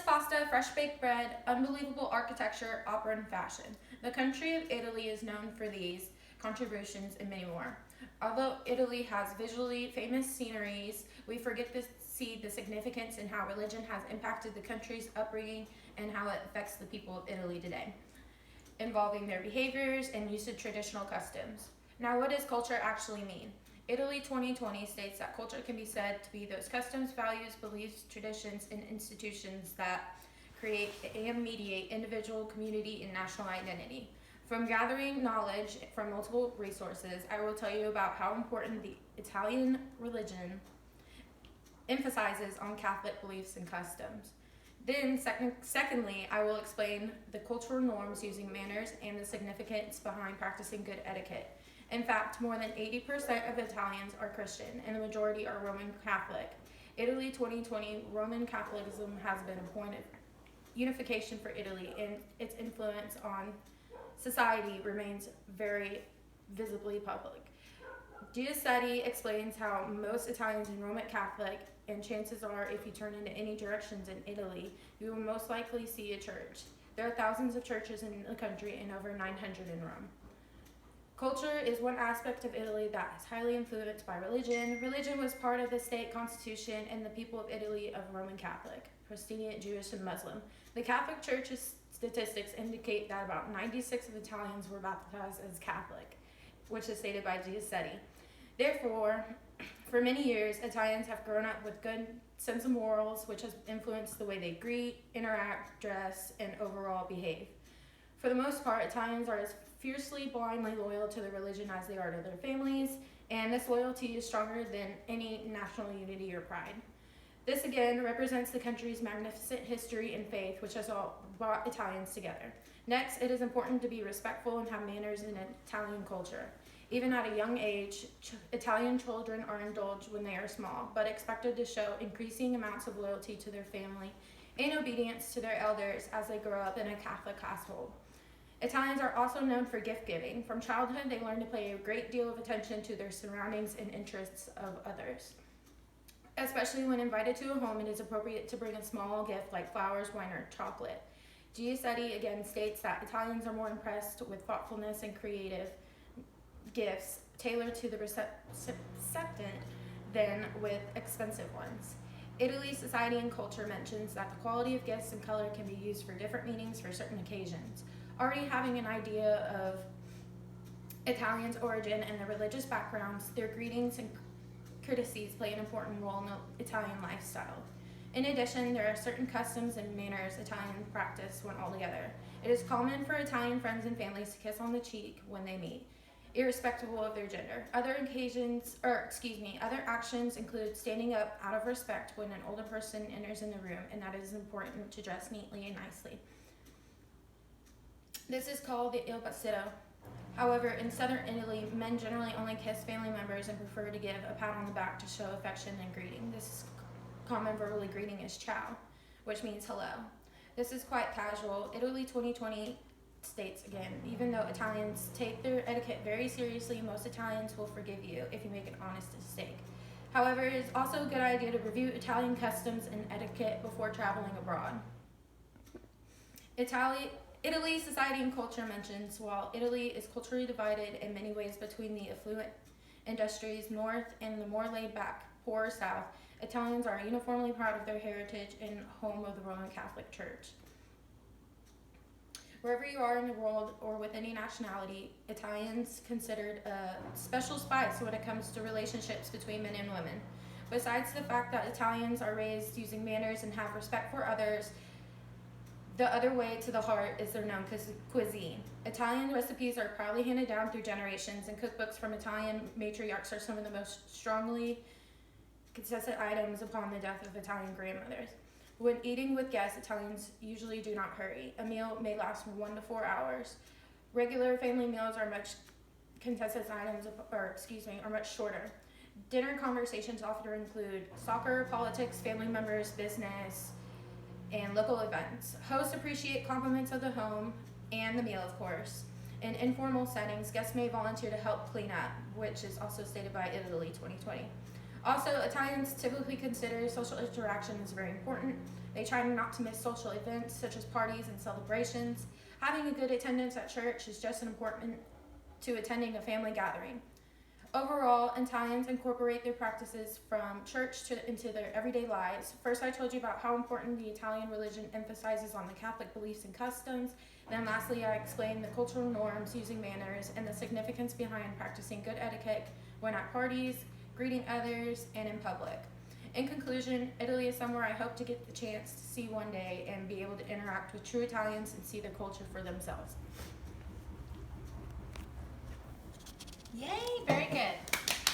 pasta, fresh baked bread, unbelievable architecture, opera, and fashion. The country of Italy is known for these contributions and many more. Although Italy has visually famous sceneries, we forget to see the significance in how religion has impacted the country's upbringing and how it affects the people of Italy today, involving their behaviors and use of traditional customs. Now, what does culture actually mean? Italy 2020 states that culture can be said to be those customs, values, beliefs, traditions, and institutions that create and mediate individual, community, and national identity. From gathering knowledge from multiple resources, I will tell you about how important the Italian religion emphasizes on Catholic beliefs and customs. Then, secondly, I will explain the cultural norms using manners and the significance behind practicing good etiquette. In fact, more than 80% of Italians are Christian, and the majority are Roman Catholic. Italy 2020, Roman Catholicism has been a point of unification for Italy, and its influence on society remains very visibly public. Giuseppe explains how most Italians are Roman Catholic, and chances are, if you turn into any directions in Italy, you will most likely see a church. There are thousands of churches in the country and over 900 in Rome. Culture is one aspect of Italy that is highly influenced by religion. Religion was part of the state constitution, and the people of Italy of Roman Catholic, Protestant, Jewish, and Muslim. The Catholic Church's statistics indicate that about 96 of Italians were baptized as Catholic, which is stated by Giuseppe. Therefore, for many years, Italians have grown up with good sense of morals, which has influenced the way they greet, interact, dress, and overall behave. For the most part, Italians are as fiercely, blindly loyal to their religion as they are to their families, and this loyalty is stronger than any national unity or pride. This again represents the country's magnificent history and faith, which has all brought Italians together. Next, it is important to be respectful and have manners in Italian culture. Even at a young age, Italian children are indulged when they are small, but expected to show increasing amounts of loyalty to their family and obedience to their elders as they grow up in a Catholic household. Italians are also known for gift giving. From childhood, they learn to pay a great deal of attention to their surroundings and interests of others. Especially when invited to a home, it is appropriate to bring a small gift like flowers, wine, or chocolate. Giuseppe again states that Italians are more impressed with thoughtfulness and creative gifts tailored to the recipient than with expensive ones. Italy's society and culture mentions that the quality of gifts and color can be used for different meanings for certain occasions. Already having an idea of Italians' origin and their religious backgrounds, their greetings and courtesies play an important role in the Italian lifestyle. In addition, there are certain customs and manners Italians practice when all together. It is common for Italian friends and families to kiss on the cheek when they meet, irrespective of their gender. Other actions include standing up out of respect when an older person enters in the room, and that it is important to dress neatly and nicely. This is called the il bassito. However, in southern Italy, men generally only kiss family members and prefer to give a pat on the back to show affection and greeting. This common verbally greeting is ciao, which means hello. This is quite casual. Italy 2020 states again, even though Italians take their etiquette very seriously, most Italians will forgive you if you make an honest mistake. However, it is also a good idea to review Italian customs and etiquette before traveling abroad. Italy's society and culture mentions, while Italy is culturally divided in many ways between the affluent industries north and the more laid-back, poorer south, Italians are uniformly proud of their heritage and home of the Roman Catholic Church. Wherever you are in the world or with any nationality, Italians considered a special spice when it comes to relationships between men and women. Besides the fact that Italians are raised using manners and have respect for others, the other way to the heart is their known cuisine. Italian recipes are proudly handed down through generations, and cookbooks from Italian matriarchs are some of the most strongly contested items upon the death of Italian grandmothers. When eating with guests, Italians usually do not hurry. A meal may last from 1 to 4 hours. Regular family meals are much much shorter. Dinner conversations often include soccer, politics, family members, business, and local events. Hosts appreciate compliments of the home and the meal, of course. In informal settings, guests may volunteer to help clean up, which is also stated by Italy 2020. Also, Italians typically consider social interaction as very important. They try not to miss social events such as parties and celebrations. Having a good attendance at church is just as important to attending a family gathering. Overall, Italians incorporate their practices from into their everyday lives. First, I told you about how important the Italian religion emphasizes on the Catholic beliefs and customs. Then, lastly, I explained the cultural norms, using manners, and the significance behind practicing good etiquette when at parties, greeting others, and in public. In conclusion, Italy is somewhere I hope to get the chance to see one day and be able to interact with true Italians and see their culture for themselves. Yay, very good.